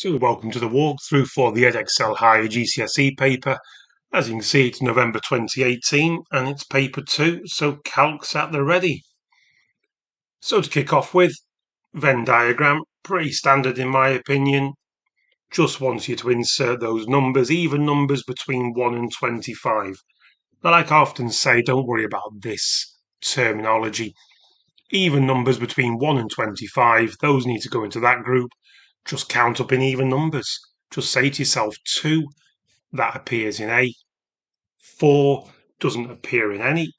So welcome to the walkthrough for the Edexcel GCSE paper. As you can see, it's November 2018 and it's paper 2, so calc's at the ready. So to kick off with, Venn diagram, pretty standard in my opinion. Just wants you to insert those numbers, even numbers between 1 and 25. Now, like I often say, don't worry about this terminology. Even numbers between 1 and 25, those need to go into that group. Just count up in even numbers. Just say to yourself 2, that appears in A. 4 doesn't appear in any.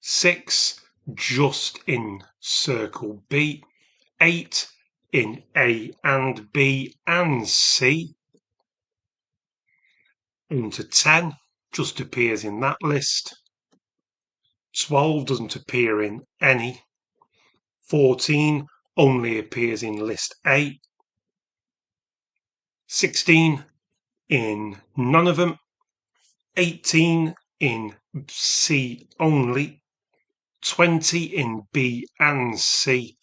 6 just in circle B. 8 in A and B and C. Into 10 just appears in that list. 12 doesn't appear in any. 14 only appears in list A. 16 in none of them. 18 in C only. 20 in B and C.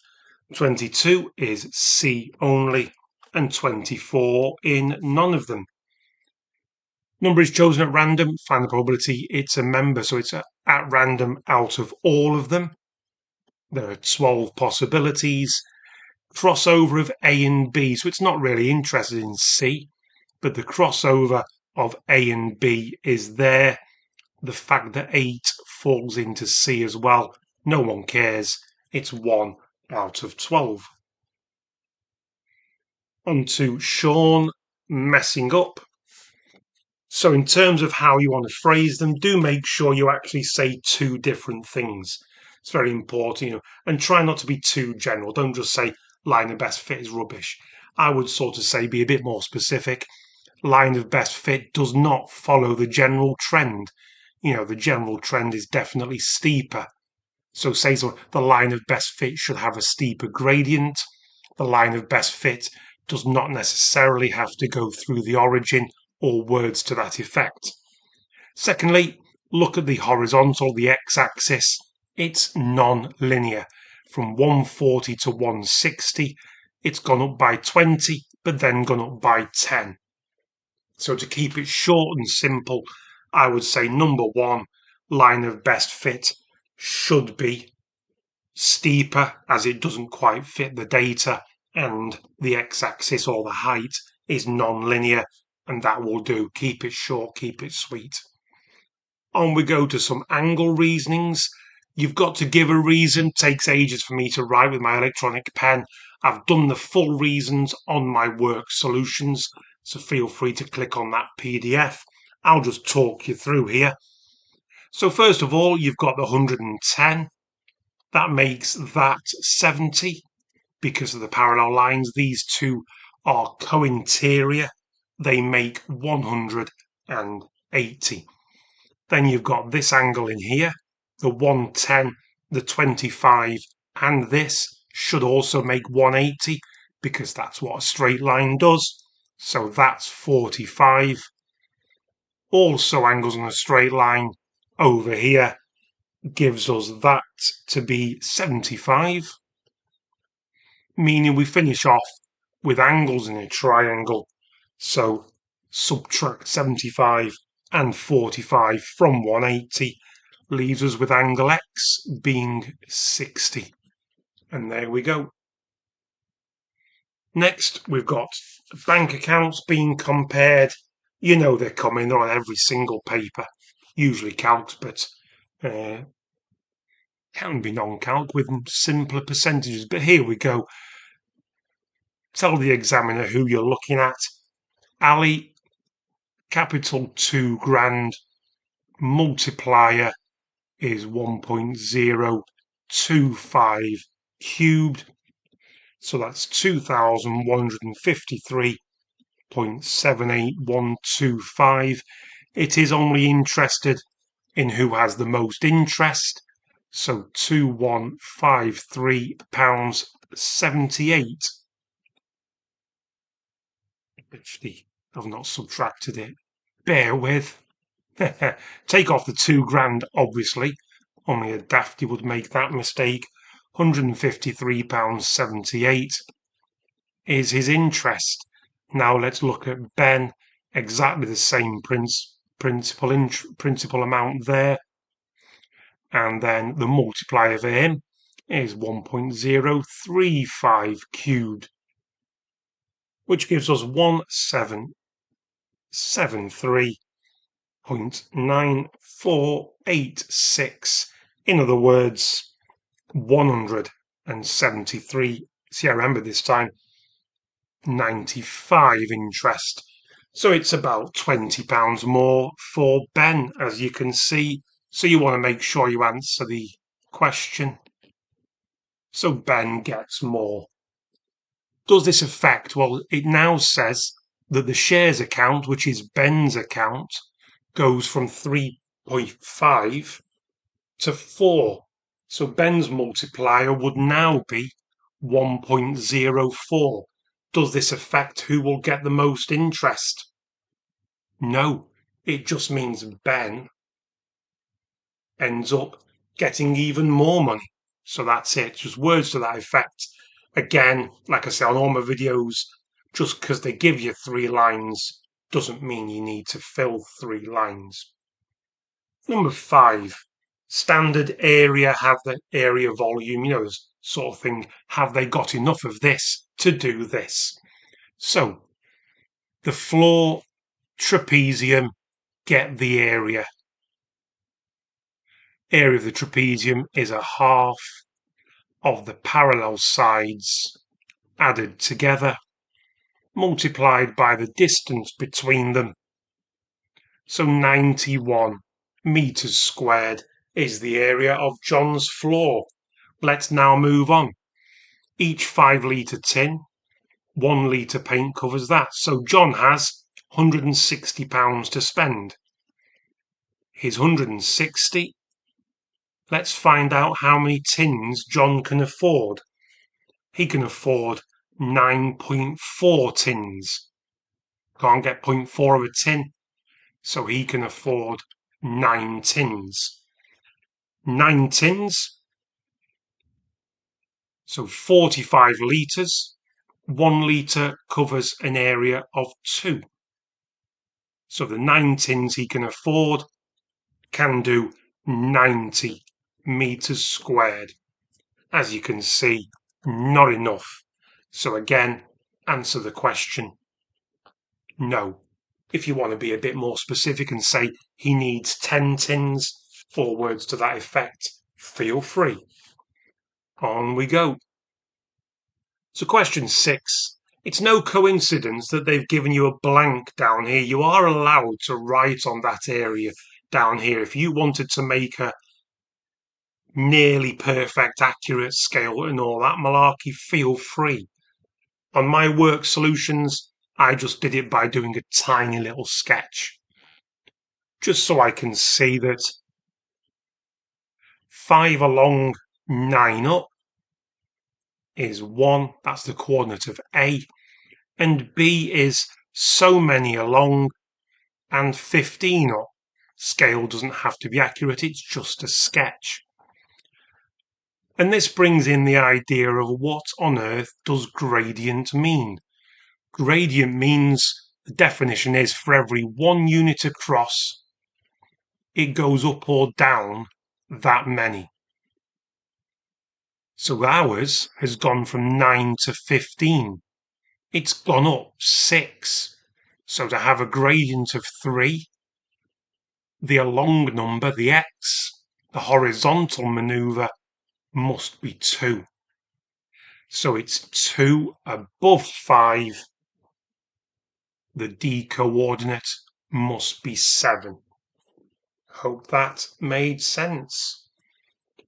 22 is C only. And 24 in none of them. Number is chosen at random. Find the probability. It's a member, so it's at random out of all of them. There are 12 possibilities. Crossover of A and B, so it's not really interested in C, but the crossover of A and B is there. The fact that 8 falls into C as well, no one cares. It's 1 out of 12. On to Sean messing up. So in terms of how you want to phrase them, do make sure you actually say 2 different things. It's very important, and try not to be too general. Don't just say line of best fit is rubbish. I would sort of say be a bit more specific. Line of best fit does not follow the general trend. The general trend is definitely steeper. So say so, the line of best fit should have a steeper gradient. The line of best fit does not necessarily have to go through the origin or words to that effect. Secondly, look at the horizontal, the x-axis. It's non-linear. From 140 to 160, it's gone up by 20, but then gone up by 10. So to keep it short and simple, I would say number 1, line of best fit should be steeper as it doesn't quite fit the data, and the x-axis or the height is non-linear, and that will do. Keep it short, keep it sweet. On we go to some angle reasonings. You've got to give a reason. It takes ages for me to write with my electronic pen. I've done the full reasons on my work solutions, so feel free to click on that PDF. I'll just talk you through here. So first of all, you've got the 110. That makes that 70 because of the parallel lines. These two are co-interior. They make 180. Then you've got this angle in here, the 110, the 25, and this should also make 180 because that's what a straight line does. So that's 45. Also angles on a straight line over here gives us that to be 75, meaning we finish off with angles in a triangle. So subtract 75 and 45 from 180 leaves us with angle X being 60. And there we go. Next, we've got bank accounts being compared. They're coming, they're on every single paper, usually calc, but can be non-calc with simpler percentages. But here we go. Tell the examiner who you're looking at. Ali, capital 2 grand, multiplier is 1.025 cubed. So that's 2,153.78125. It is only interested in who has the most interest. So £2,153.78. Actually, I've not subtracted it. Bear with. Take off the 2 grand, obviously. Only a dafty would make that mistake. £153.78. is his interest. Now let's look at Ben. Exactly the same principal amount there. And then the multiplier for him is 1.035 cubed, which gives us 1773.9486. In other words, 173. See, I remember this time, 95 interest. So it's about £20 more for Ben, as you can see. So you want to make sure you answer the question. So Ben gets more. Does this affect? Well, it now says that the shares account, which is Ben's account, goes from 3.5 to 4. So Ben's multiplier would now be 1.04. Does this affect who will get the most interest? No, it just means Ben ends up getting even more money. So that's it, just words to that effect. Again, like I say on all my videos, just because they give you 3 lines doesn't mean you need to fill 3 lines. Number 5, standard area, have the area volume, this sort of thing. Have they got enough of this to do this? So the floor trapezium, get the area. Area of the trapezium is a half of the parallel sides added together, multiplied by the distance between them. So 91 meters squared is the area of John's floor. Let's now move on. Each 5-litre tin, 1 litre paint covers that. So John has £160 to spend. His 160. Let's find out how many tins John can afford. He can afford 9.4 tins. Can't get 0.4 of a tin, so he can afford 9 tins. 9 tins, so 45 litres. 1 litre covers an area of 2. So the 9 tins he can afford can do 90 meters squared. As you can see, not enough. So again, answer the question, no. If you want to be a bit more specific and say he needs 10 tins or words to that effect, feel free. On we go. So question 6. It's no coincidence that they've given you a blank down here. You are allowed to write on that area down here. If you wanted to make a nearly perfect, accurate scale and all that malarkey, feel free. On my work solutions, I just did it by doing a tiny little sketch, just so I can see that 5 along, 9 up is 1, that's the coordinate of A, and B is so many along and 15 up. Scale doesn't have to be accurate, it's just a sketch. And this brings in the idea of what on earth does gradient mean? Gradient means, the definition is, for every 1 unit across, it goes up or down that many. So ours has gone from 9 to 15. It's gone up 6. So to have a gradient of 3, the along number, the x, the horizontal manoeuvre, must be 2. So it's 2 above 5. The d coordinate must be 7. Hope that made sense.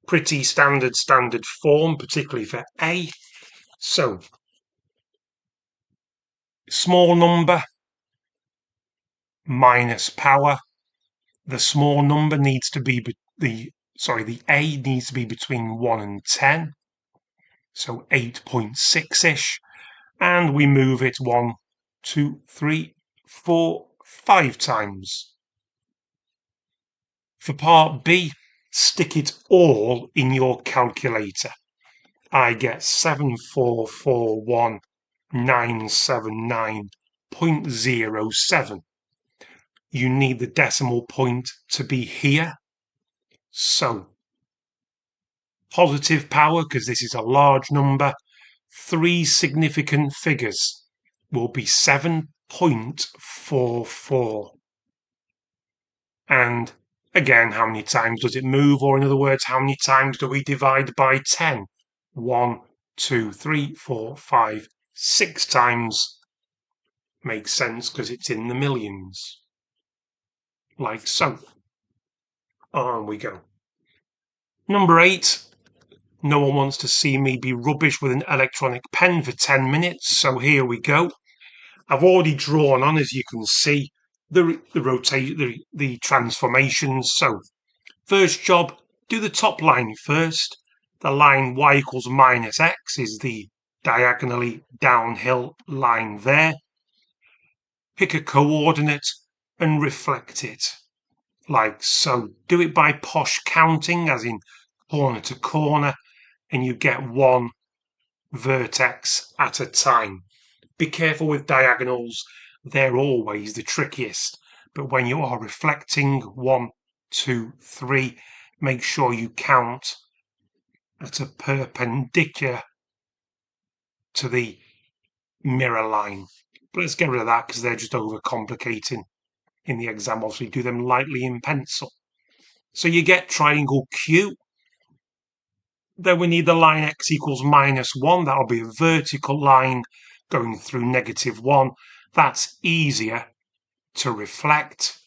Pretty standard form, particularly for A. So, small number minus power. The small number needs to be the A needs to be between 1 and 10. So 8.6-ish. And we move it 1, 2, 3, 4, 5 times. For part B, stick it all in your calculator. I get 7441 979.07. You need the decimal point to be here. So, positive power, because this is a large number, 3 significant figures will be 7.44. And again, how many times does it move? Or in other words, how many times do we divide by 10? 1, 2, 3, 4, 5, 6 times. Makes sense because it's in the millions. Like so. On we go. Number 8. No one wants to see me be rubbish with an electronic pen for 10 minutes, so here we go. I've already drawn on, as you can see, the transformations. So, first job, do the top line first. The line y equals minus x is the diagonally downhill line there. Pick a coordinate and reflect it, like so. Do it by posh counting, as in corner to corner, and you get one vertex at a time. Be careful with diagonals, they're always the trickiest. But when you are reflecting 1, 2, 3, make sure you count at a perpendicular to the mirror line. But let's get rid of that because they're just overcomplicating in the exam. Obviously, do them lightly in pencil. So you get triangle Q. Then we need the line x equals -1. That'll be a vertical line going through -1. That's easier to reflect.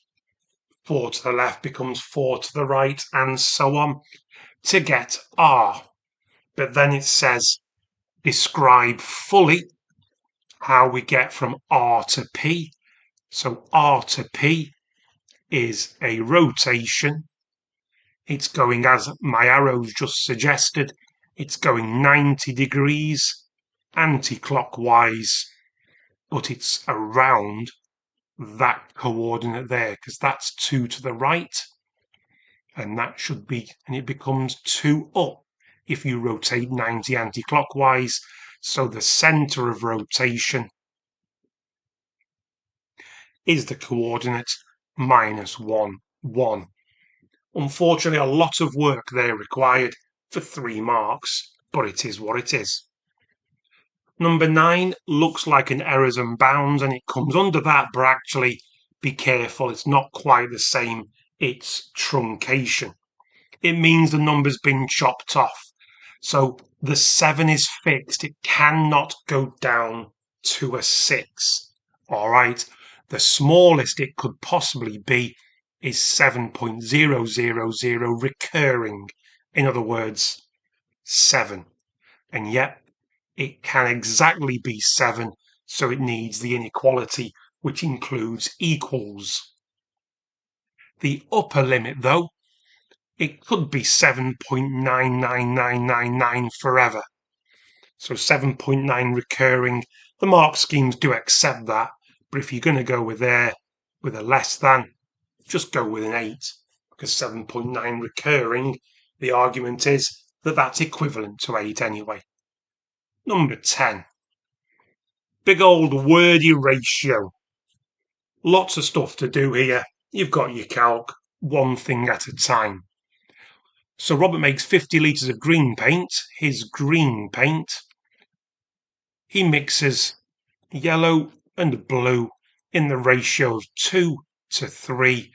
4 to the left becomes 4 to the right, and so on, to get R. But then it says, describe fully how we get from R to P. So R to P is a rotation. It's going, as my arrows just suggested, it's going 90 degrees anti-clockwise, but it's around that coordinate there, because that's 2 to the right, and that should be, and it becomes 2 up if you rotate 90 anti-clockwise. So the center of rotation is the coordinate -1, 1. Unfortunately, a lot of work there required for 3 marks, but it is what it is. Number 9 looks like an errors and bounds, and it comes under that, but actually be careful, it's not quite the same. It's truncation. It means the number's been chopped off. So the 7 is fixed. It cannot go down to a 6. All right. The smallest it could possibly be is 7.000 recurring. In other words, 7. And yet it can exactly be 7, so it needs the inequality, which includes equals. The upper limit, though, it could be 7.99999 forever. So 7.9 recurring. The mark schemes do accept that, but if you're going to go with a less than, just go with an 8, because 7.9 recurring, the argument is that that's equivalent to 8 anyway. Number 10. Big old wordy ratio. Lots of stuff to do here. You've got your calc, one thing at a time. So Robert makes 50 litres of green paint. His green paint. He mixes yellow and blue in the ratio of 2 to 3,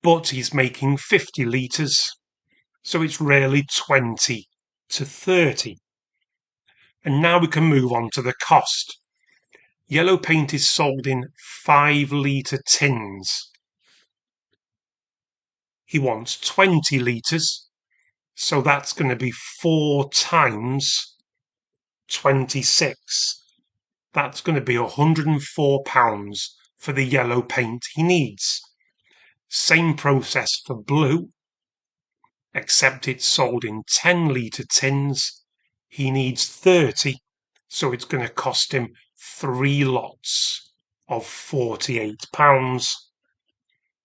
but he's making 50 litres, so it's really 20 to 30. And now we can move on to the cost. Yellow paint is sold in 5-litre tins. He wants 20 litres, so that's going to be 4 times 26. That's going to be £104 for the yellow paint he needs. Same process for blue, except it's sold in 10-litre tins. He needs 30, so it's going to cost him 3 lots of £48,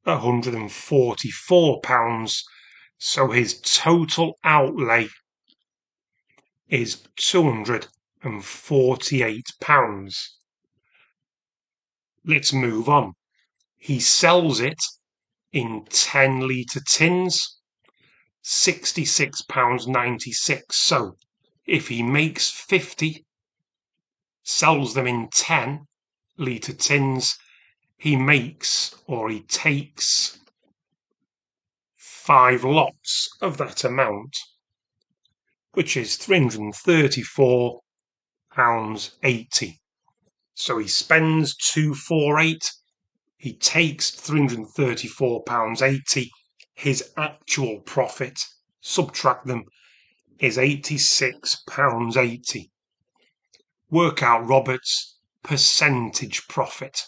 £144. So his total outlay is £240. £148. Let's move on. He sells it in 10-litre tins, £66.96. So if he makes 50, sells them in 10-litre tins, he makes, or he takes, 5 lots of that amount, which is £334.80. So he spends 248, he takes £334.80. His actual profit, subtract them, is £86.80. Work out Robert's percentage profit.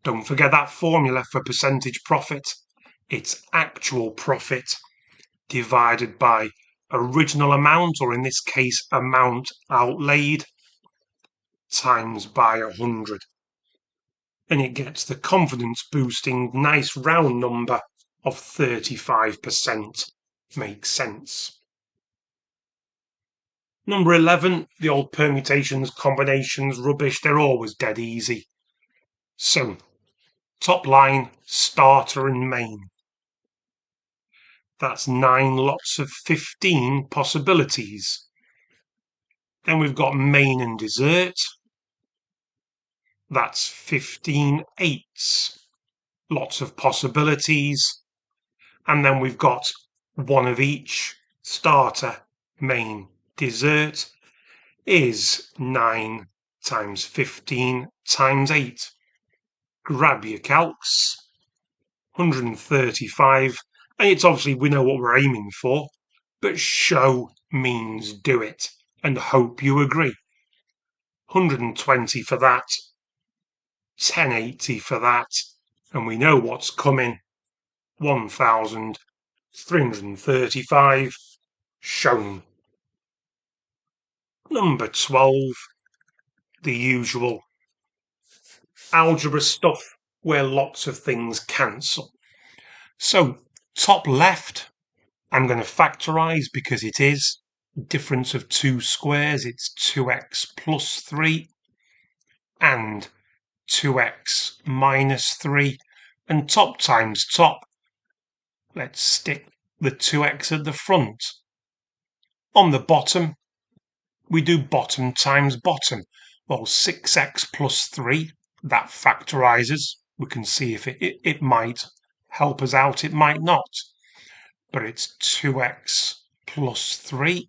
Don't forget that formula for percentage profit. It's actual profit divided by original amount, or in this case, amount outlaid, times by 100. And it gets the confidence boosting nice round number of 35%. Makes sense. Number 11, the old permutations, combinations, rubbish, they're always dead easy. So, top line, starter and main. That's 9 lots of 15 possibilities. Then we've got main and dessert. That's 15 eighths. Lots of possibilities. And then we've got one of each. Starter, main, dessert is 9 times 15 times 8. Grab your calcs. 135. And it's obviously, we know what we're aiming for. But show means do it. And hope you agree. 120 for that. 1080 for that. And we know what's coming. 1,335 shown. Number 12, the usual algebra stuff where lots of things cancel. So top left, I'm going to factorise because it is difference of two squares. It's 2x plus 3 and 2x minus 3, and top times top. Let's stick the 2x at the front. On the bottom, we do bottom times bottom. Well, 6x plus 3, that factorises. We can see if it might help us out, it might not. But it's 2x plus 3.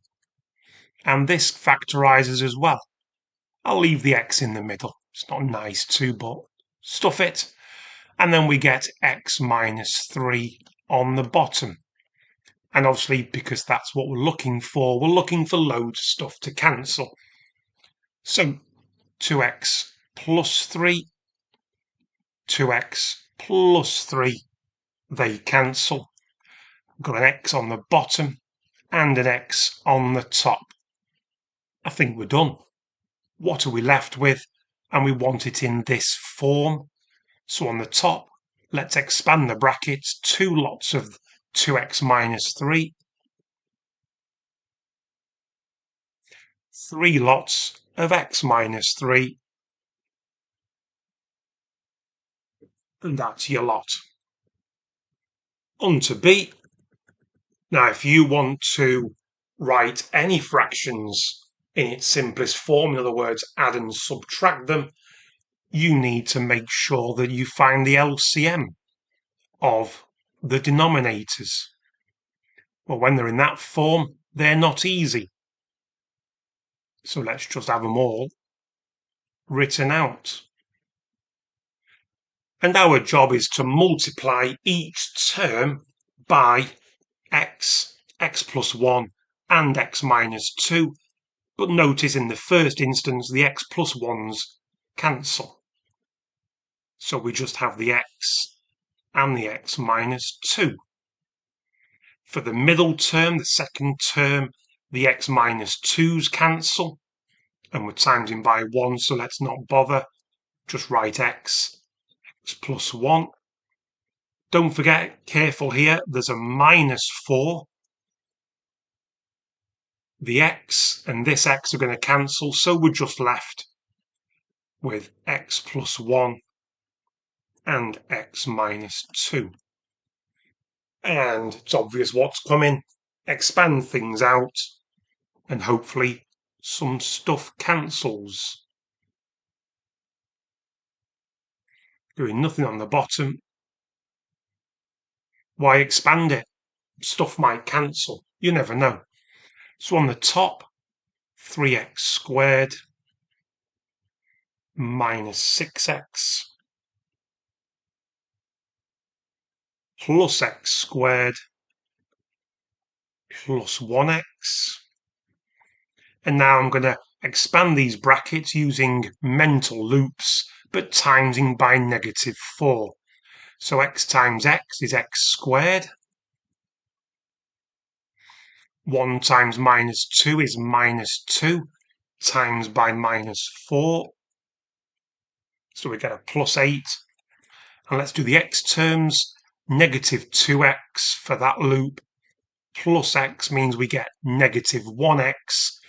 And this factorises as well. I'll leave the x in the middle. It's not nice too, but stuff it. And then we get x minus 3 on the bottom. And obviously, because that's what we're looking for loads of stuff to cancel. So 2x plus 3, 2x plus 3, they cancel. We've got an x on the bottom and an x on the top. I think we're done. What are we left with? And we want it in this form. So on the top, let's expand the brackets. 2 lots of 2x minus 3. 3 lots of x minus 3. And that's your lot. On to B. Now, if you want to write any fractions in its simplest form, in other words, add and subtract them, you need to make sure that you find the LCM of the denominators. Well, when they're in that form, they're not easy. So let's just have them all written out. And our job is to multiply each term by x, x plus 1 and x minus 2. But notice in the first instance, the x plus 1s cancel. So we just have the x and the x minus 2. For the middle term, the second term, the x minus 2s cancel. And we're timesing by 1, so let's not bother. Just write x plus 1. Don't forget, careful here, there's a minus 4. The x and this x are going to cancel, so we're just left with x plus 1 and x minus 2. And it's obvious what's coming. Expand things out, and hopefully some stuff cancels. Doing nothing on the bottom. Why expand it? Stuff might cancel. You never know. So on the top, 3x squared minus 6x plus x squared plus 1x. And now I'm going to expand these brackets using mental loops, but timesing by -4. So x times x is x squared. 1 times -2 is -2 times by -4. So we get a +8. And let's do the x terms. -2x for that loop plus x means we get -1x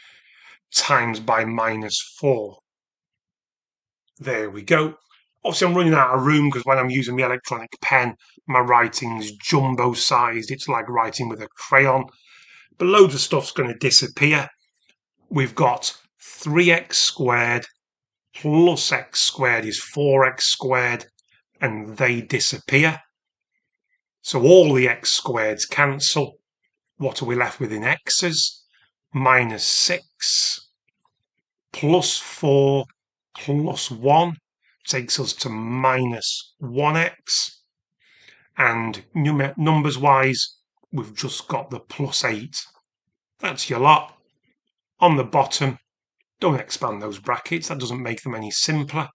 times by -4. There we go. Obviously, I'm running out of room because when I'm using the electronic pen, my writing's jumbo-sized. It's like writing with a crayon. But loads of stuff's going to disappear. We've got 3x squared plus x squared is 4x squared, and they disappear. So all the x squareds cancel. What are we left with in x's? -6 plus 4 plus 1 takes us to -1x. And numbers-wise, we've just got the +8. That's your lot. On the bottom, don't expand those brackets. That doesn't make them any simpler.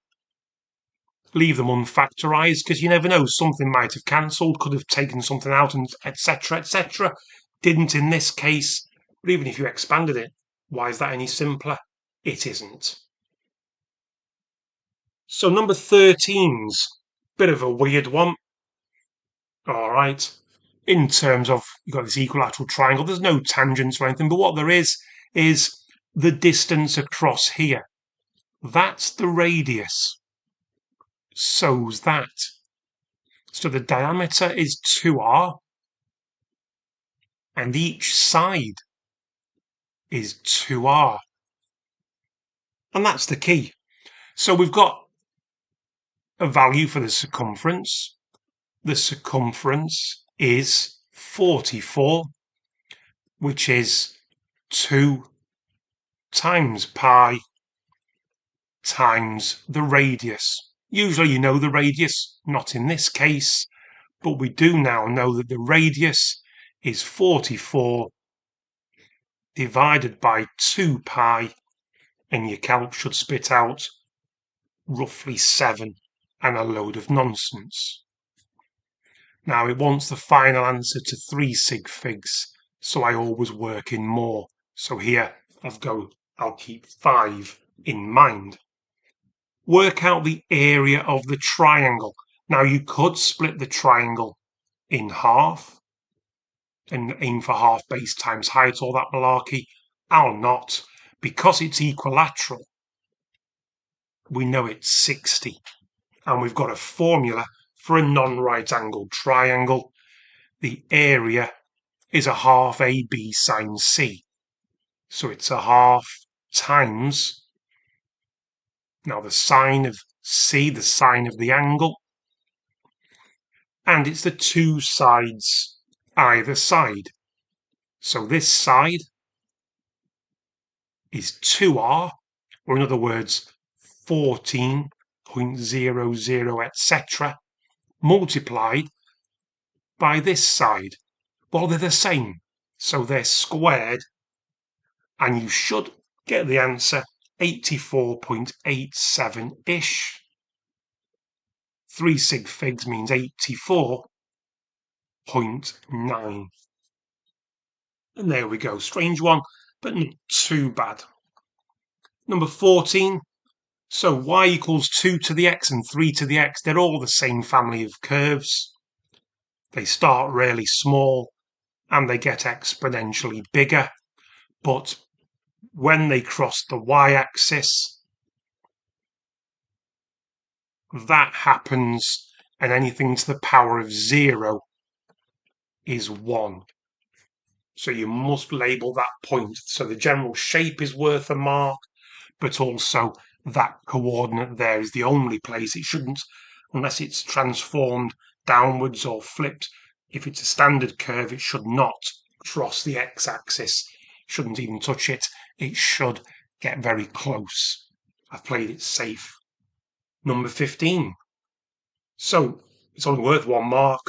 Leave them unfactorized because you never know. Something might have cancelled, could have taken something out, and etc. etc. Didn't in this case. But even if you expanded it, why is that any simpler? It isn't. So number 13's a bit of a weird one. All right. In terms of, you've got this equilateral triangle, there's no tangents or anything, but what there is the distance across here. That's the radius. So's that. So the diameter is 2r, and each side is 2r. And that's the key. So we've got a value for the circumference. The circumference is 44, which is 2 times pi times the radius. Usually you know the radius, not in this case, but we do now know that the radius is 44 divided by 2 pi, and your calc should spit out roughly 7 and a load of nonsense. Now it wants the final answer to 3 sig figs, so I always work in more. So here I'll keep 5 in mind. Work out the area of the triangle. Now you could split the triangle in half and aim for half base times height, all that malarkey. I'll not. Because it's equilateral, we know it's 60. And we've got a formula for a non-right angled triangle. The area is a half AB sine C. So it's a half times, now the sine of C, the sine of the angle, and it's the 2 sides either side. So this side is 2r, or in other words, 14.00, etc., multiplied by this side. Well, they're the same, so they're squared, and you should get the answer 84.87-ish. 3 sig figs means 84.9. And there we go. Strange one, but not too bad. Number 14. So y equals 2 to the x and 3 to the x. They're all the same family of curves. They start really small and they get exponentially bigger. But when they cross the y-axis, that happens, and anything to the power of 0 is 1. So you must label that point. So the general shape is worth a mark, but also that coordinate there is the only place it shouldn't, unless it's transformed downwards or flipped. If it's a standard curve, it should not cross the x-axis. Shouldn't even touch it. It should get very close. I've played it safe. Number 15. So it's only worth 1 mark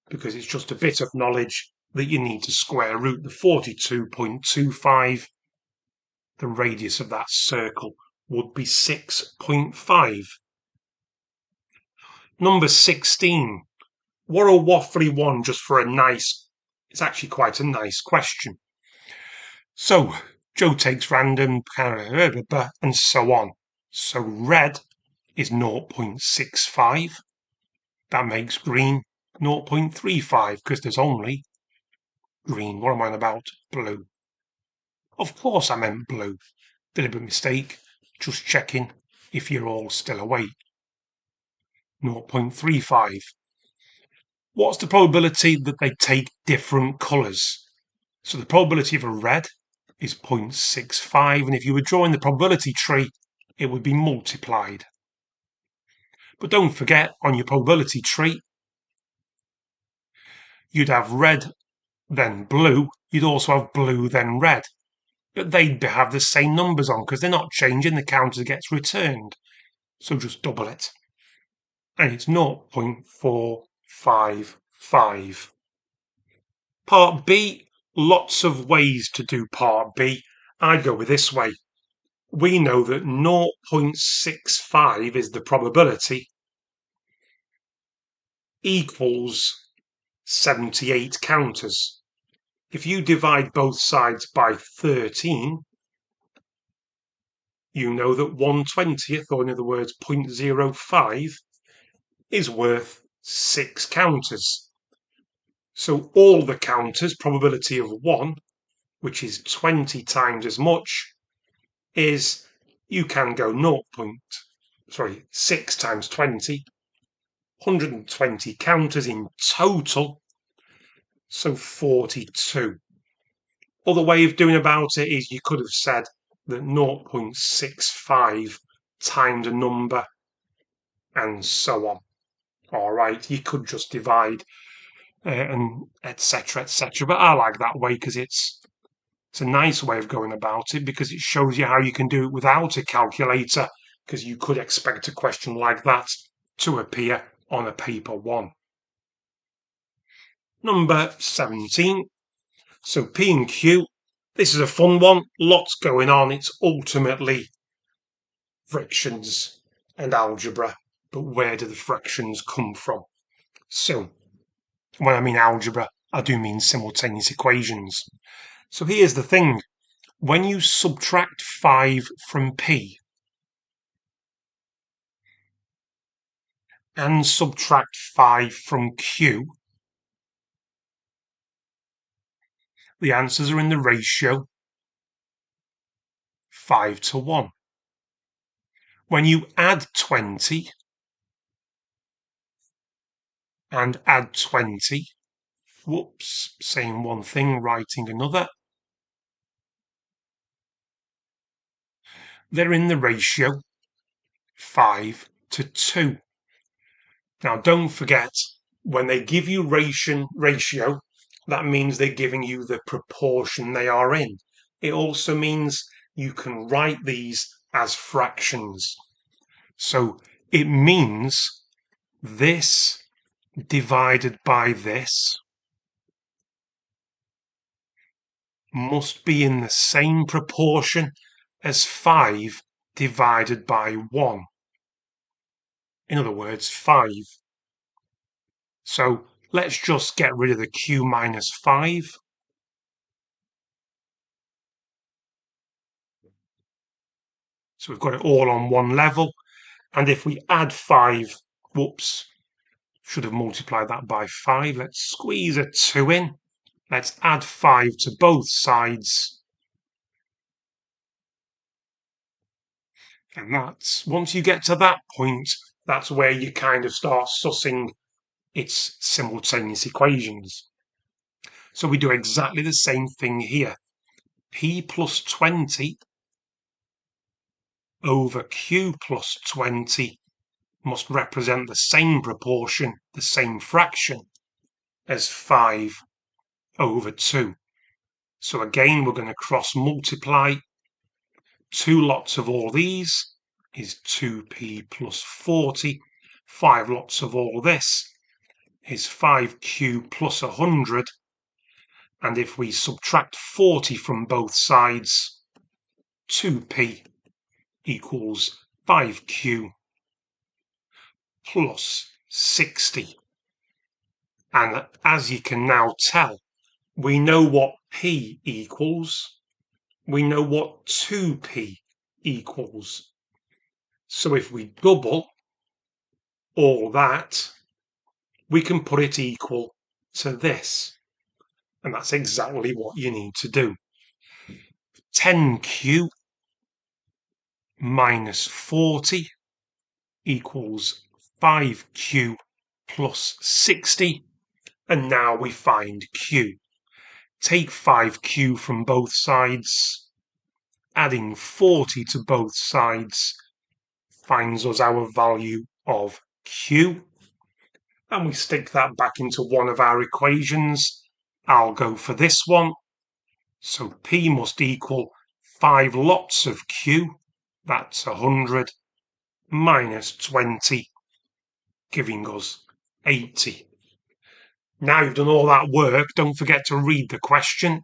because it's just a bit of knowledge that you need to square root the 42.25. The radius of that circle would be 6.5. Number 16. What a waffly one just for a nice, it's actually quite a nice question. So, Joe takes random, and so on. So red is 0.65. That makes green 0.35 because there's only green. What am I on about? Blue. Of course I meant blue. Deliberate mistake. Just checking if you're all still awake. 0.35. What's the probability that they take different colours? So the probability of a red is 0.65, and if you were drawing the probability tree, it would be multiplied. But don't forget, on your probability tree, you'd have red, then blue. You'd also have blue, then red. But they'd have the same numbers on because they're not changing. The counter gets returned. So just double it. And it's 0.455. Part B, lots of ways to do part B. I'd go with this way. We know that 0.65 is the probability equals 78 counters. If you divide both sides by 13, you know that 1/20th, or in other words 0.05, is worth 6 counters. So all the counters, probability of 1, which is 20 times as much, is you can go 6 times 20, 120 counters in total, so 42. Other way of doing about it is you could have said that 0.65 times a number and so on. All right, you could just divide and etc. etc. But I like that way because it's a nice way of going about it because it shows you how you can do it without a calculator, because you could expect a question like that to appear on a paper 1. Number 17. So P and Q. This is a fun one. Lots going on. It's ultimately fractions and algebra. But where do the fractions come from? So when I mean algebra, I do mean simultaneous equations. So here's the thing. When you subtract 5 from P and subtract 5 from Q, the answers are in the ratio 5:1. When you add 20 and add 20, whoops, saying one thing, writing another, they're in the ratio 5:2. Now, don't forget, when they give you ratio, that means they're giving you the proportion they are in. It also means you can write these as fractions. So it means this divided by this must be in the same proportion as 5 divided by 1. In other words, 5. So let's just get rid of the Q minus 5. So we've got it all on one level. And if we add 5, whoops, should have multiplied that by 5. Let's squeeze a 2 in. Let's add 5 to both sides. And that's, once you get to that point, that's where you kind of start sussing its simultaneous equations. So we do exactly the same thing here. P plus 20 over Q plus 20 must represent the same proportion, the same fraction, as 5 over 2. So again, we're going to cross multiply. 2 lots of all these is 2p plus 40. 5 lots of all this is 5q plus 100. And if we subtract 40 from both sides, 2p equals 5q plus 60. And as you can now tell, we know what p equals. We know what 2p equals. So if we double all that, we can put it equal to this. And that's exactly what you need to do. 10q minus 40 equals 5q plus 60. And now we find q. Take 5q from both sides. Adding 40 to both sides finds us our value of q. And we stick that back into one of our equations. I'll go for this one. So p must equal 5 lots of q, that's 100, minus 20, giving us 80. Now you've done all that work, don't forget to read the question.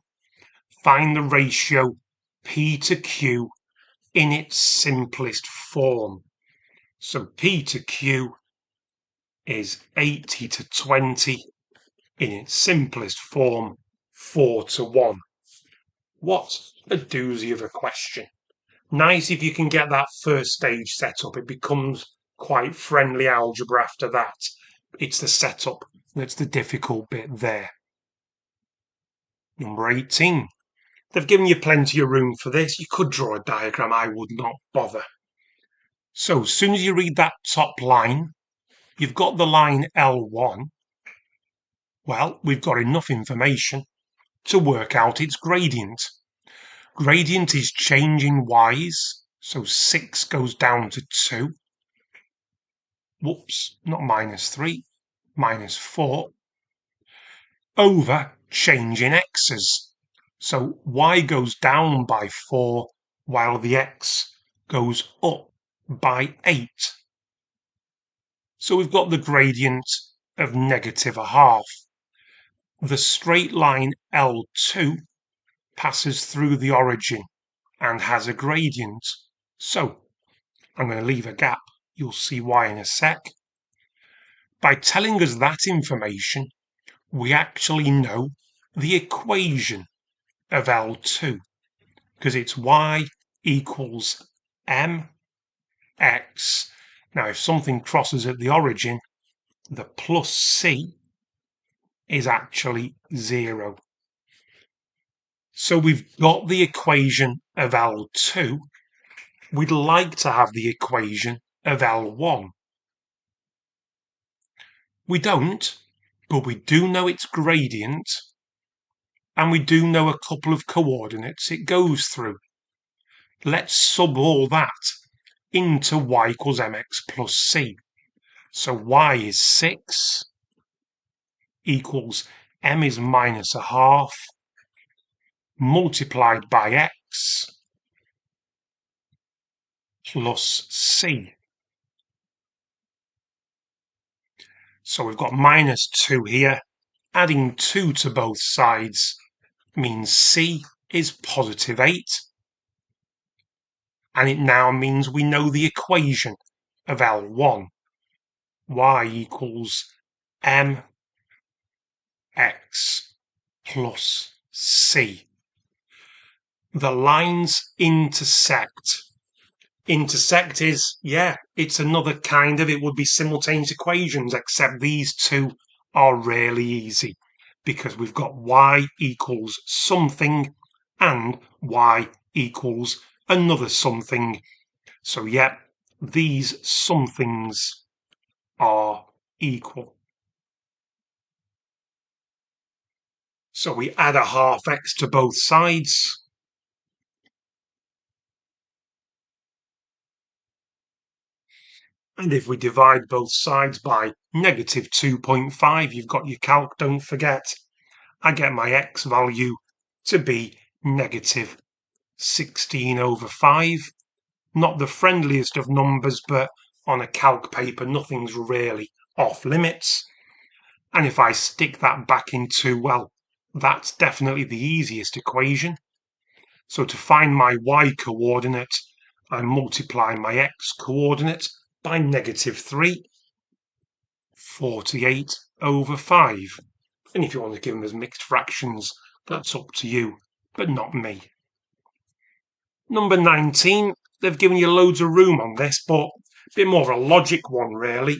Find the ratio p to q in its simplest form. So p to q is 80 to 20, in its simplest form, 4 to 1. What a doozy of a question. Nice if you can get that first stage set up. It becomes quite friendly algebra after that. It's the setup that's the difficult bit there. Number 18. They've given you plenty of room for this. You could draw a diagram. I would not bother. So as soon as you read that top line, you've got the line L1. Well, we've got enough information to work out its gradient. Gradient is changing y's, so 6 goes down to 2. Whoops, not minus 3, minus 4. Over change in x's. So y goes down by 4, while the x goes up by 8. So we've got the gradient of negative a half. The straight line L2 passes through the origin and has a gradient. So I'm going to leave a gap. You'll see why in a sec. By telling us that information, we actually know the equation of L2, because it's y equals mx. Now, if something crosses at the origin, the plus c is actually 0. So we've got the equation of L2. We'd like to have the equation of L1. We don't, but we do know its gradient, and we do know a couple of coordinates it goes through. Let's sub all that into y equals mx plus c. So y is 6 equals m is minus a half multiplied by x plus c. So we've got minus 2 here. Adding 2 to both sides means c is positive 8. And it now means we know the equation of L1. Y equals mx plus c. The lines intersect. Intersect is, it's another kind of, it would be simultaneous equations, except these two are really easy because we've got y equals something and y equals another something. So yeah, these somethings are equal. So we add a half x to both sides. And if we divide both sides by negative 2.5, you've got your calc, don't forget. I get my x value to be negative 16 over 5. Not the friendliest of numbers, but on a calc paper, nothing's really off limits. And if I stick that back into, well, that's definitely the easiest equation. So to find my y coordinate, I multiply my x coordinate by negative 3, 48 over 5. And if you want to give them as mixed fractions, that's up to you, but not me. Number 19, they've given you loads of room on this, but a bit more of a logic one, really.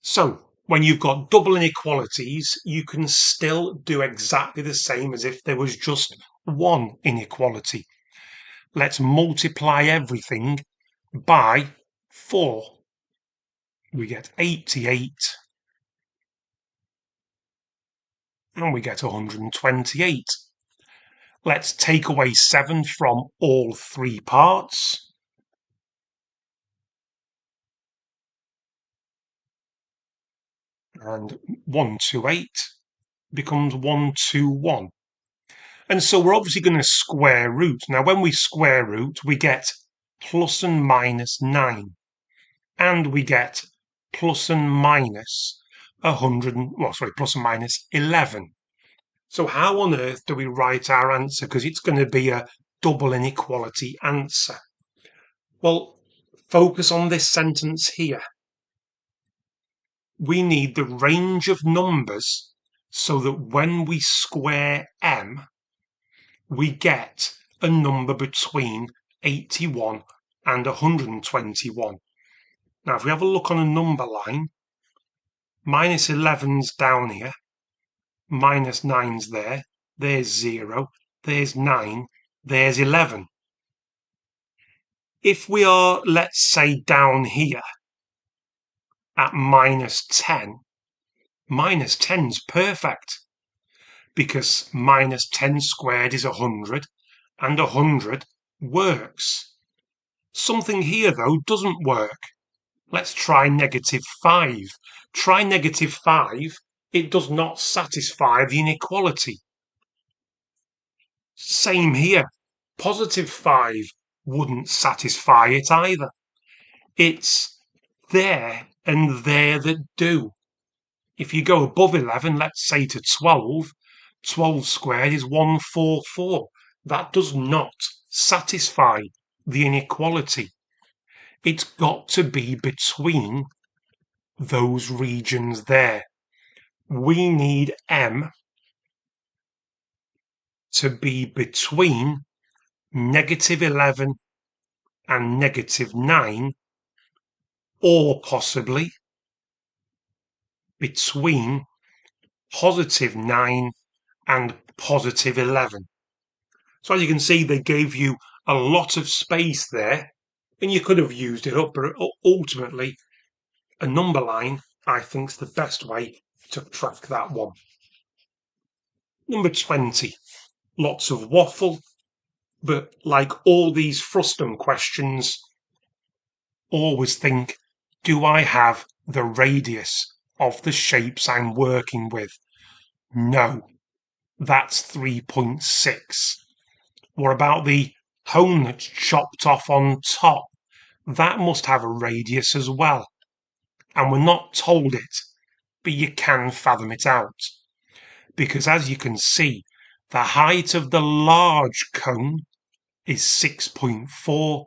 So, when you've got double inequalities, you can still do exactly the same as if there was just one inequality. Let's multiply everything by 4. We get 88 and we get 128. Let's take away 7 from all three parts. And 128 becomes 121. And so we're obviously going to square root. Now, when we square root, we get plus and minus 9. And we get plus and minus 11. So how on earth do we write our answer? Because it's going to be a double inequality answer. Well, focus on this sentence here. We need the range of numbers so that when we square m, we get a number between 81 and 121. Now, if we have a look on a number line, minus 11's down here, minus 9's there, there's 0, there's 9, there's 11. If we are, let's say, down here at minus 10, minus 10's perfect, because minus 10 squared is 100, and 100 works. Something here, though, doesn't work. Let's try negative 5. Try negative 5. It does not satisfy the inequality. Same here. Positive 5 wouldn't satisfy it either. It's there and there that do. If you go above 11, let's say to 12, 12 squared is 144. That does not satisfy the inequality. It's got to be between those regions there. We need m to be between negative 11 and negative 9, or possibly between positive 9 and positive 11. So as you can see, they gave you a lot of space there, and you could have used it up, but ultimately a number line, I think, is the best way to track that one. Number 20, lots of waffle, but like all these frustum questions, always think, do I have the radius of the shapes I'm working with? No, that's 3.6. What about the cone that's chopped off on top? That must have a radius as well. And we're not told it, but you can fathom it out. Because as you can see, the height of the large cone is 6.4.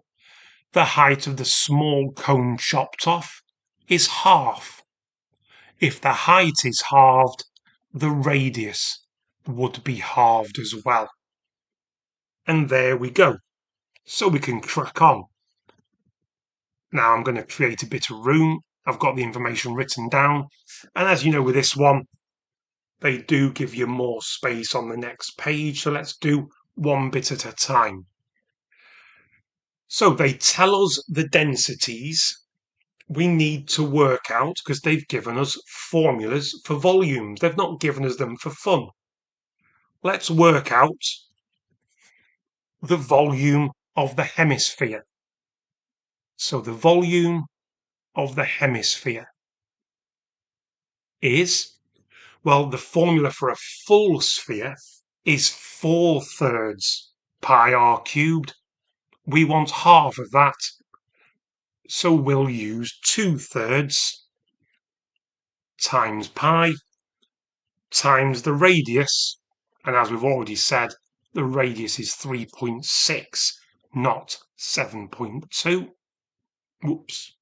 The height of the small cone chopped off is half. If the height is halved, the radius would be halved as well. And there we go. So we can crack on. Now I'm going to create a bit of room. I've got the information written down. And as you know with this one, they do give you more space on the next page. So let's do one bit at a time. So they tell us the densities we need to work out because they've given us formulas for volumes. They've not given us them for fun. Let's work out the volume of the hemisphere. So the volume of the hemisphere is, well, the formula for a full sphere is 4/3 pi r cubed. We want half of that, so we'll use 2/3 times pi times the radius, and as we've already said, the radius is 3.6, not 7.2. Whoops.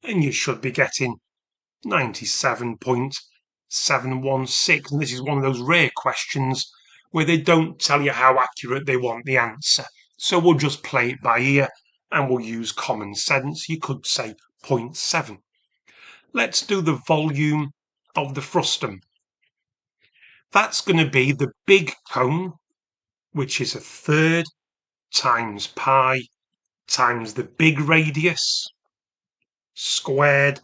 And you should be getting 97.716. And this is one of those rare questions where they don't tell you how accurate they want the answer. So we'll just play it by ear and we'll use common sense. You could say 0.7. Let's do the volume of the frustum. That's going to be the big cone, which is 1/3 times pi times the big radius squared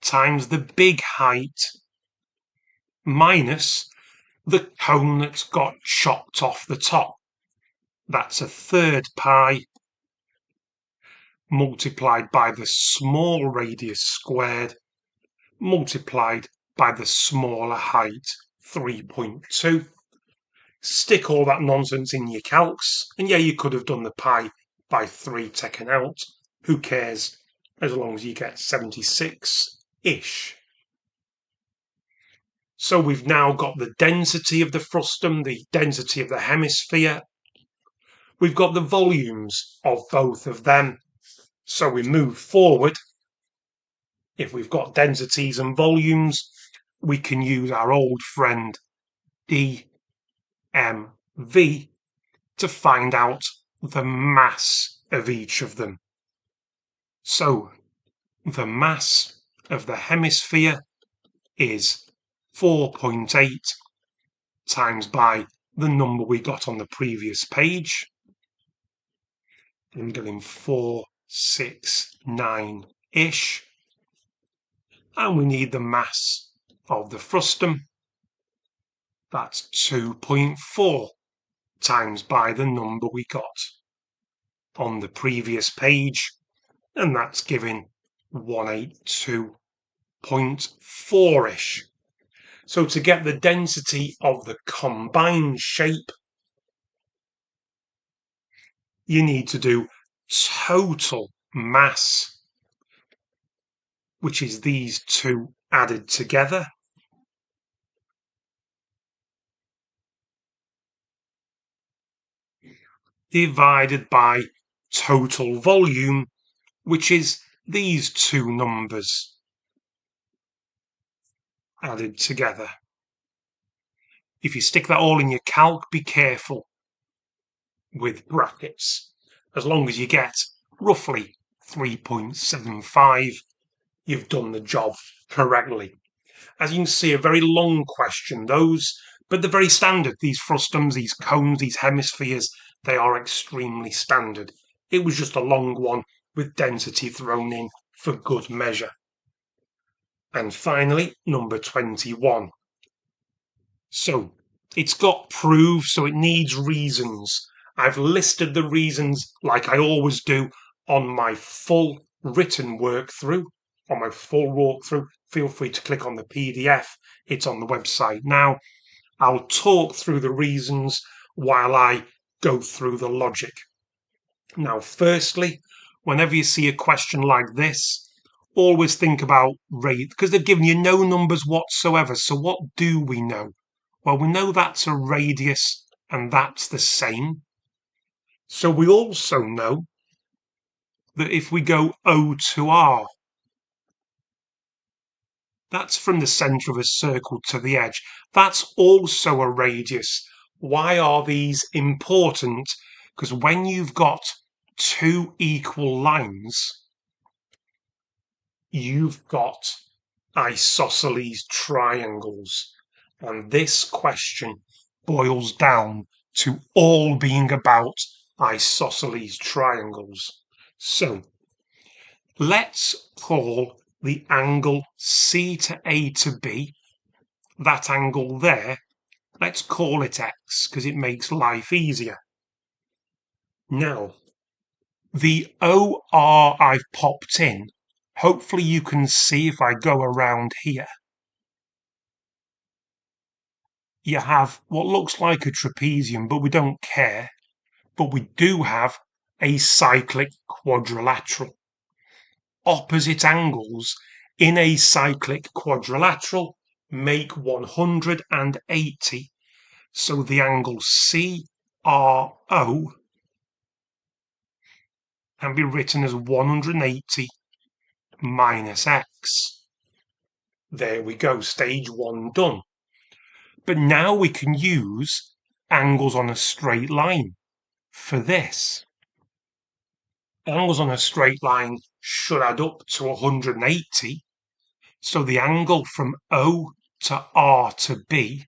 times the big height minus the cone that's got chopped off the top. That's 1/3 pi multiplied by the small radius squared multiplied by the smaller height, 3.2. Stick all that nonsense in your calcs, and yeah, you could have done the pi by 3 taken out. Who cares, as long as you get 76-ish. So we've now got the density of the frustum, the density of the hemisphere. We've got the volumes of both of them. So we move forward. If we've got densities and volumes, we can use our old friend dmv to find out the mass of each of them. So the mass of the hemisphere is 4.8 times by the number we got on the previous page. I'm getting 469-ish. And we need the mass of the frustum. That's 2.4 times by the number we got on the previous page, and that's giving 182.4-ish. So to get the density of the combined shape, you need to do total mass, which is these two added together, divided by total volume, which is these two numbers added together. If you stick that all in your calc, be careful with brackets. As long as you get roughly 3.75, you've done the job correctly. As you can see, a very long question, those, but they're very standard. These frustums, these cones, these hemispheres, they are extremely standard. It was just a long one with density thrown in for good measure. And finally, number 21. So it's got proof, so it needs reasons. I've listed the reasons like I always do on my full written workthrough, on my full walkthrough. Feel free to click on the PDF. It's on the website now. I'll talk through the reasons while I go through the logic. Now, firstly, whenever you see a question like this, always think about rate, because they've given you no numbers whatsoever. So what do we know? Well, we know that's a radius and that's the same. So we also know that if we go O to R, that's from the centre of a circle to the edge. That's also a radius. Why are these important? Because when you've got two equal lines, you've got isosceles triangles. And this question boils down to all being about isosceles triangles. So let's call the angle C to A to B, that angle there, let's call it X because it makes life easier. Now, the OR I've popped in, hopefully you can see if I go around here. You have what looks like a trapezium, but we don't care. But we do have a cyclic quadrilateral. Opposite angles in a cyclic quadrilateral make 180. So the angle CRO can be written as 180 minus X. There we go, stage one done. But now we can use angles on a straight line for this. Angles on a straight line should add up to 180. So the angle from O to R to B,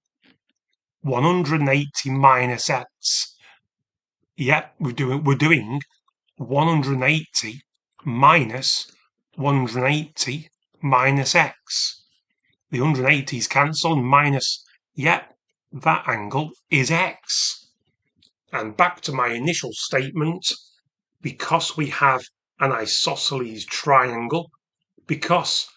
180 minus X. Yep, we're doing 180 minus 180 minus X. The 180s cancel and minus, yep, that angle is X. And back to my initial statement, because we have an isosceles triangle, because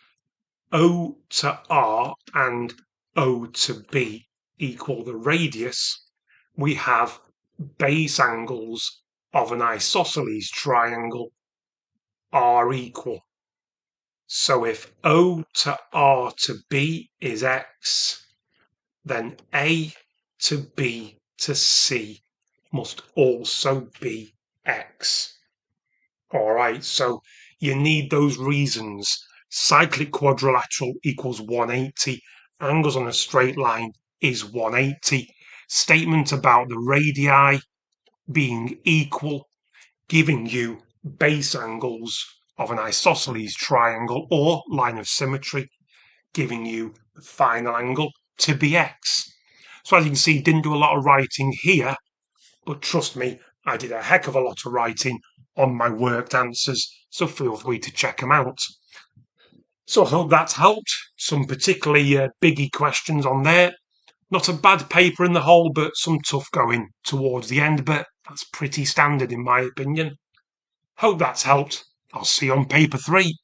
O to R and O to B equal the radius, we have base angles of an isosceles triangle are equal. So if O to R to B is X, then A to B to C must also be X. All right, so you need those reasons. Cyclic quadrilateral equals 180. Angles on a straight line is 180. Statement about the radii being equal, giving you base angles of an isosceles triangle or line of symmetry, giving you the final angle to be X. So as you can see, didn't do a lot of writing here, but trust me, I did a heck of a lot of writing on my worked answers, so feel free to check them out. So I hope that's helped. Some particularly biggie questions on there. Not a bad paper in the whole, but some tough going towards the end, but that's pretty standard in my opinion. Hope that's helped. I'll see you on paper 3.